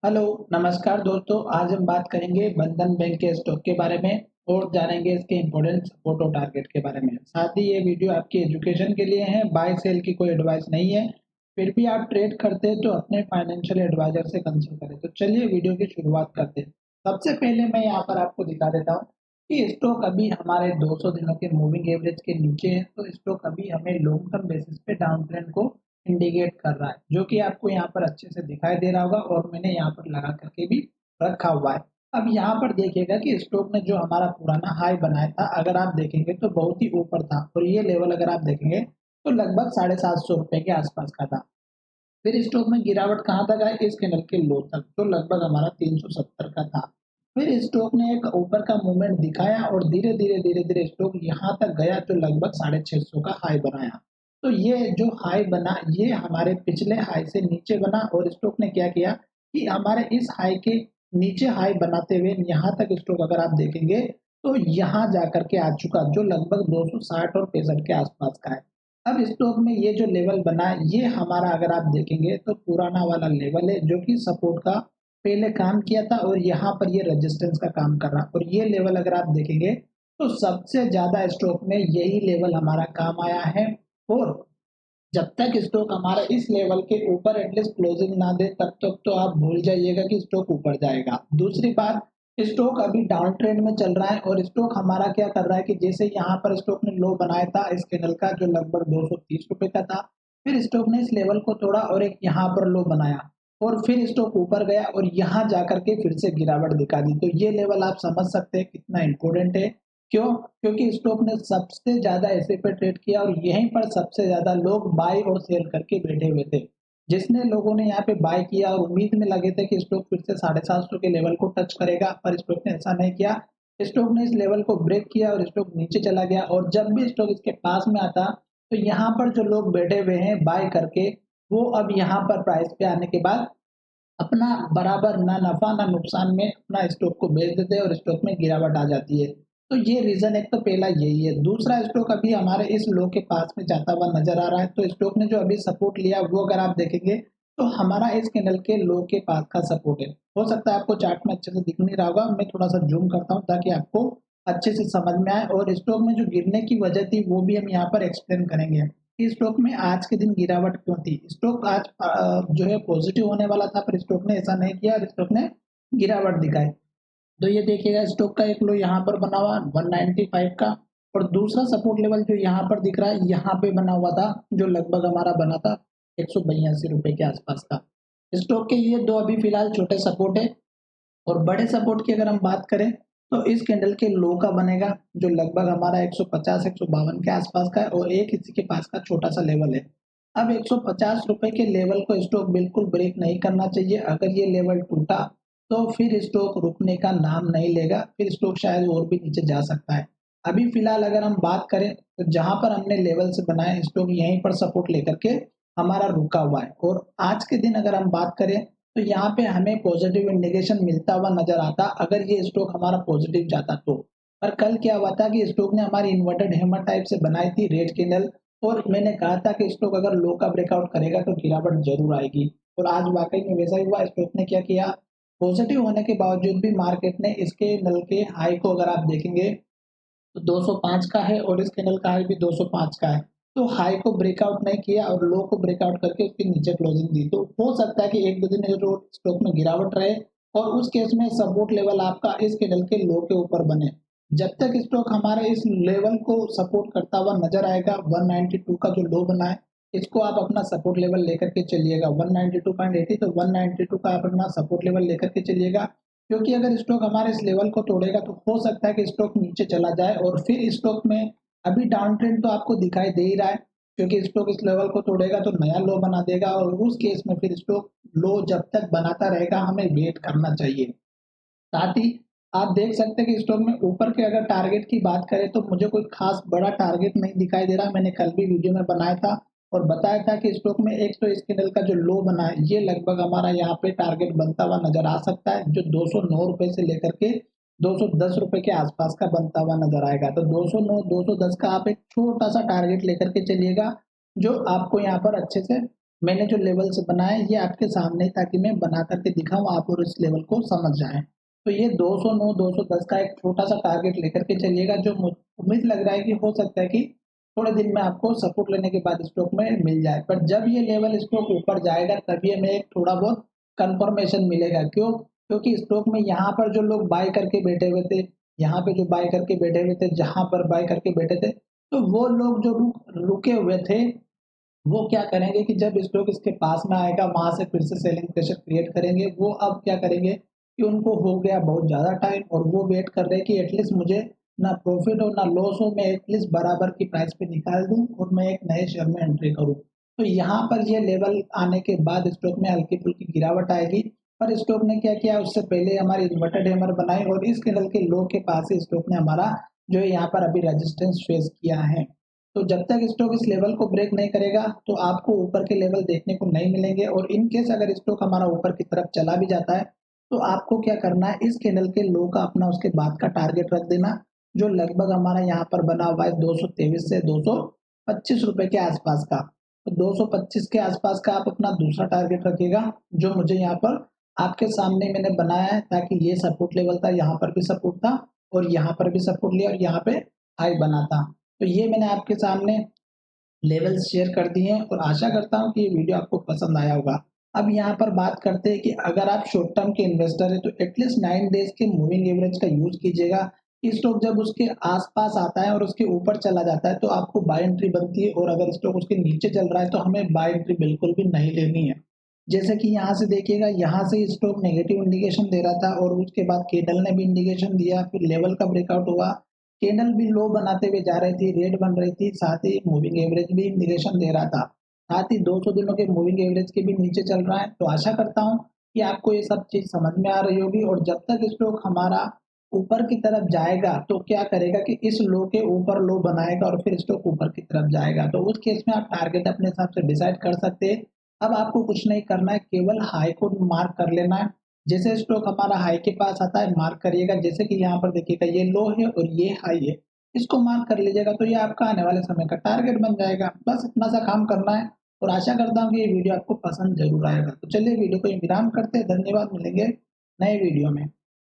Hello, नमस्कार दोस्तों। आज हम बात करेंगे बंधन बैंक के स्टॉक के बारे में और जानेंगे इसके इम्पोर्टेंट सपोर्ट और टारगेट के बारे में। साथ ही ये वीडियो आपकी एजुकेशन के लिए है, बाय सेल की कोई एडवाइस नहीं है। फिर भी आप ट्रेड करते हैं तो अपने फाइनेंशियल एडवाइजर से कंसल्ट करें। तो चलिए वीडियो की शुरुआत करते हैं। सबसे पहले मैं यहाँ पर आपको दिखा देता हूँ कि स्टॉक अभी हमारे 200 दिनों के मूविंग एवरेज के नीचे है, तो स्टॉक अभी हमें लॉन्ग टर्म बेसिस पे डाउन ट्रेंड को इंडिकेट कर रहा है, जो कि आपको यहाँ पर अच्छे से दिखाई दे रहा होगा और मैंने यहाँ पर लगा करके भी रखा हुआ है। अब यहाँ पर देखिएगा कि स्टॉक ने जो हमारा पुराना हाई बनाया था, अगर आप देखेंगे तो बहुत ही ऊपर था और ये लेवल अगर आप देखेंगे तो लगभग 750 रुपए के आसपास का था। फिर स्टॉक में गिरावट कहाँ तक आई? इस कैंडल के लो तक, तो लगभग हमारा 370 का था। फिर स्टॉक ने एक ऊपर का मूवमेंट दिखाया और धीरे धीरे स्टॉक यहाँ तक गया जो लगभग 650 का हाई बनाया। तो ये जो हाई बना ये हमारे पिछले हाई से नीचे बना और स्टॉक ने क्या किया कि हमारे इस हाई के नीचे हाई बनाते हुए यहाँ तक स्टॉक अगर आप देखेंगे तो यहाँ जाकर के आ चुका जो लगभग 260 और 65 के आसपास का है। अब स्टॉक में ये जो लेवल बना है ये हमारा अगर आप देखेंगे तो पुराना वाला लेवल है जो कि सपोर्ट का पहले काम किया था और यहाँ पर ये रेजिस्टेंस का काम कर रहा है। और ये लेवल अगर आप देखेंगे तो सबसे ज्यादा स्टॉक में यही लेवल हमारा काम आया है। और जब तक स्टॉक हमारा इस लेवल के ऊपर एटलीस्ट क्लोजिंग ना दे तब तक तो आप भूल जाइएगा कि स्टॉक ऊपर जाएगा। दूसरी बात, स्टॉक अभी डाउन ट्रेंड में चल रहा है और स्टॉक हमारा क्या कर रहा है कि जैसे यहाँ पर स्टॉक ने लो बनाया था इस कैंडल का जो लगभग 230 रुपए का था, फिर स्टॉक ने इस लेवल को तोड़ा और एक यहाँ पर लो बनाया और फिर स्टॉक ऊपर गया और यहाँ जाकर के फिर से गिरावट दिखा दी। तो ये लेवल आप समझ सकते हैं कितना इंपॉर्टेंट है। क्यों? क्योंकि स्टॉक ने सबसे ज्यादा ऐसे पे ट्रेड किया और यहीं पर सबसे ज्यादा लोग बाय और सेल करके बैठे हुए थे। जिसने लोगों ने यहाँ पे बाय किया और उम्मीद में लगे थे कि स्टॉक फिर से 750 के लेवल को टच करेगा, पर स्टॉक ने ऐसा नहीं किया। स्टॉक ने इस लेवल को ब्रेक किया और स्टॉक नीचे चला गया और जब भी स्टॉक इसके पास में आता तो यहाँ पर जो लोग बैठे हुए हैं बाय करके, वो अब यहाँ पर प्राइस पे आने के बाद अपना बराबर ना नफा ना नुकसान में अपना स्टॉक को बेच देते हैं और स्टॉक में गिरावट आ जाती है। तो ये रीजन एक तो पहला यही है। दूसरा, स्टॉक अभी हमारे इस लो के पास में जाता हुआ नजर आ रहा है। तो स्टॉक ने जो अभी सपोर्ट लिया वो अगर आप देखेंगे तो हमारा इस कैंडल के लो के पास का सपोर्ट है। हो सकता है आपको चार्ट में अच्छे से दिख नहीं रहा होगा, मैं थोड़ा सा जूम करता हूँ ताकि आपको अच्छे से समझ में आए और स्टॉक में जो गिरने की वजह थी वो भी हम यहाँ पर एक्सप्लेन करेंगे कि स्टॉक में आज के दिन गिरावट क्यों थी। स्टॉक आज जो है पॉजिटिव होने वाला था पर स्टॉक ने ऐसा नहीं किया और स्टॉक ने गिरावट दिखाई। तो ये देखिएगा स्टॉक का एक लो यहाँ पर बना हुआ 195 का और दूसरा सपोर्ट लेवल जो यहाँ पर दिख रहा है यहाँ पे बना हुआ था जो लगभग हमारा बना था 182 रुपए के आसपास का। स्टॉक के ये दो अभी फिलहाल छोटे सपोर्ट है और बड़े सपोर्ट की अगर हम बात करें तो इस कैंडल के लो का बनेगा जो लगभग हमारा 150 152 के आसपास का है और एक इसी के पास का छोटा सा लेवल है। अब 150 रुपए के लेवल को स्टॉक बिल्कुल ब्रेक नहीं करना चाहिए। अगर ये लेवल टूटा तो फिर स्टॉक रुकने का नाम नहीं लेगा, फिर स्टॉक शायद और भी नीचे जा सकता है। अभी फिलहाल अगर हम बात करें तो जहां पर हमने लेवल से बनाया स्टॉक यहीं पर सपोर्ट लेकर के हमारा रुका हुआ है। और आज के दिन अगर हम बात करें तो यहाँ पे हमें पॉजिटिव इंडिकेशन मिलता हुआ नजर आता अगर ये स्टॉक हमारा पॉजिटिव जाता तो। पर कल क्या हुआ था कि स्टॉक ने हमारी इन्वर्टेड हैमर टाइप से बनाई थी रेड कैंडल और मैंने कहा था कि स्टॉक अगर लो का ब्रेकआउट करेगा तो गिरावट जरूर आएगी और आज वाकई में वैसा ही हुआ। स्टॉक ने क्या किया, पॉजिटिव होने के बावजूद भी मार्केट ने इसके नल के हाई को अगर आप देखेंगे तो 205 का है और इस कैंडल का हाई भी 205 का है। तो हाई को ब्रेकआउट नहीं किया और लो को ब्रेकआउट करके उसके नीचे क्लोजिंग दी। तो हो सकता है कि एक दो दिन जो स्टॉक में गिरावट रहे और उस केस में सपोर्ट लेवल आपका इस कैंडल के लो के ऊपर बने। जब तक स्टॉक हमारे इस लेवल को सपोर्ट करता हुआ नजर आएगा 192 का जो लो बना है इसको आप अपना सपोर्ट लेवल लेकर के चलिएगा 192.80, तो 192 का आप अपना सपोर्ट लेवल लेकर के चलिएगा। क्योंकि अगर स्टॉक हमारे इस लेवल को तोड़ेगा तो हो सकता है कि स्टॉक नीचे चला जाए और फिर स्टॉक में अभी डाउन ट्रेंड तो आपको दिखाई दे ही रहा है। क्योंकि स्टॉक इस लेवल को तोड़ेगा तो नया लो बना देगा और उस केस में फिर स्टॉक लो जब तक बनाता रहेगा हमें वेट करना चाहिए। साथ ही आप देख सकते हैं कि स्टॉक में ऊपर के अगर टारगेट की बात करें तो मुझे कोई खास बड़ा टारगेट नहीं दिखाई दे रहा। मैंने कल भी वीडियो में बनाया था और बताया था कि स्टॉक में एक तो इस कैंडल का जो लो बना है ये लगभग हमारा यहाँ पे टारगेट बनता हुआ नजर आ सकता है जो 209 रुपए से लेकर के 210 रुपए के आसपास का बनता हुआ नजर आएगा। तो 209 210 का आप एक छोटा सा टारगेट लेकर के चलिएगा जो आपको यहाँ पर अच्छे से मैंने जो लेवल्स बनाए ये आपके सामने, ताकि मैं बना करके दिखाऊं आप और इस लेवल को समझ जाएं। तो ये 209 210 का एक छोटा सा टारगेट लेकर के चलिएगा, जो उम्मीद लग रहा है कि हो सकता है कि थोड़े दिन में आपको सपोर्ट लेने के बाद स्टॉक में मिल जाए। पर जब ये लेवल स्टॉक ऊपर जाएगा तभी हमें एक थोड़ा बहुत कंफर्मेशन मिलेगा। क्यों? क्योंकि स्टॉक में यहाँ पर जो लोग बाय करके बैठे हुए थे, यहाँ पे जो बाय करके बैठे हुए थे, जहां पर बाय करके बैठे थे, तो वो लोग जो रुके हुए थे, वो क्या करेंगे कि जब स्टॉक इसके पास में आएगा, वहां से फिर से सेलिंग प्रेशर क्रिएट करेंगे। वो अब क्या करेंगे कि उनको हो गया बहुत ज़्यादा टाइम और वो वेट कर रहे हैं कि एटलीस्ट मुझे ना प्रॉफिट हो ना लॉस हो, मैं एटलीस्ट बराबर की प्राइस पे निकाल दूं और मैं एक नए शेयर में एंट्री करूं। तो यहाँ पर ये लेवल आने के बाद स्टॉक में हल्की फुल्की गिरावट आएगी। पर स्टॉक ने क्या किया, उससे पहले हमारी इन्वर्टेड हैमर बनाई और इस कैंडल के लो के पास ही स्टॉक ने हमारा जो है यहाँ पर अभी रेजिस्टेंस फेस किया है। तो जब तक स्टॉक इस लेवल को ब्रेक नहीं करेगा तो आपको ऊपर के लेवल देखने को नहीं मिलेंगे। और इन केस अगर स्टॉक हमारा ऊपर की तरफ चला भी जाता है तो आपको क्या करना है, इस कैंडल के लो का अपना उसके बाद का टारगेट रख देना, जो लगभग हमारा यहाँ पर बना हुआ है 223 से 225 रुपए के आसपास का। तो 225 के आसपास का आप अपना दूसरा टारगेट रखिएगा, जो मुझे यहाँ पर आपके सामने मैंने बनाया है, ताकि ये सपोर्ट लेवल था, यहाँ पर भी सपोर्ट था और यहाँ पर भी सपोर्ट लिया और यहाँ पे हाई बना था। तो ये मैंने आपके सामने लेवल्स शेयर कर दिए हैं और आशा करता हूँ कि ये वीडियो आपको पसंद आया होगा। अब यहाँ पर बात करते हैं कि अगर आप शॉर्ट टर्म के इन्वेस्टर हैं तो एटलीस्ट 9 डेज के मूविंग एवरेज का यूज कीजिएगा। स्टॉक जब उसके आसपास आता है और उसके ऊपर चला जाता है तो आपको बाय एंट्री बनती है, और अगर स्टॉक उसके नीचे चल रहा है तो हमें बाय एंट्री बिल्कुल भी नहीं लेनी है। जैसे कि यहाँ से देखिएगा, यहाँ से स्टॉक नेगेटिव इंडिकेशन दे रहा था और उसके बाद कैंडल ने भी इंडिकेशन दिया, फिर लेवल का ब्रेकआउट हुआ, कैंडल भी लो बनाते हुए जा रही थी, रेड बन रही थी, साथ ही मूविंग एवरेज भी इंडिकेशन दे रहा था, साथ ही 200 दिनों के मूविंग एवरेज के भी नीचे चल रहा है। तो आशा करता हूँ कि आपको ये सब चीज समझ में आ रही होगी। और जब तक स्टॉक हमारा ऊपर की तरफ जाएगा तो क्या करेगा कि इस लो के ऊपर लो बनाएगा और फिर स्टॉक ऊपर की तरफ जाएगा। तो उस केस में आप टारगेट अपने हिसाब से डिसाइड कर सकते हैं। अब आपको कुछ नहीं करना है, केवल हाई को मार्क कर लेना है। जैसे स्टॉक हमारा हाई के पास आता है मार्क करिएगा, जैसे कि यहाँ पर देखिएगा ये लो है और ये हाई है, इसको मार्क कर लीजिएगा तो ये आपका आने वाले समय का टारगेट बन जाएगा। बस इतना सा काम करना है और आशा करता हूँ कि ये वीडियो आपको पसंद जरूर आएगा। तो चलिए वीडियो को विराम करते हैं, धन्यवाद, मिलेंगे नए वीडियो में।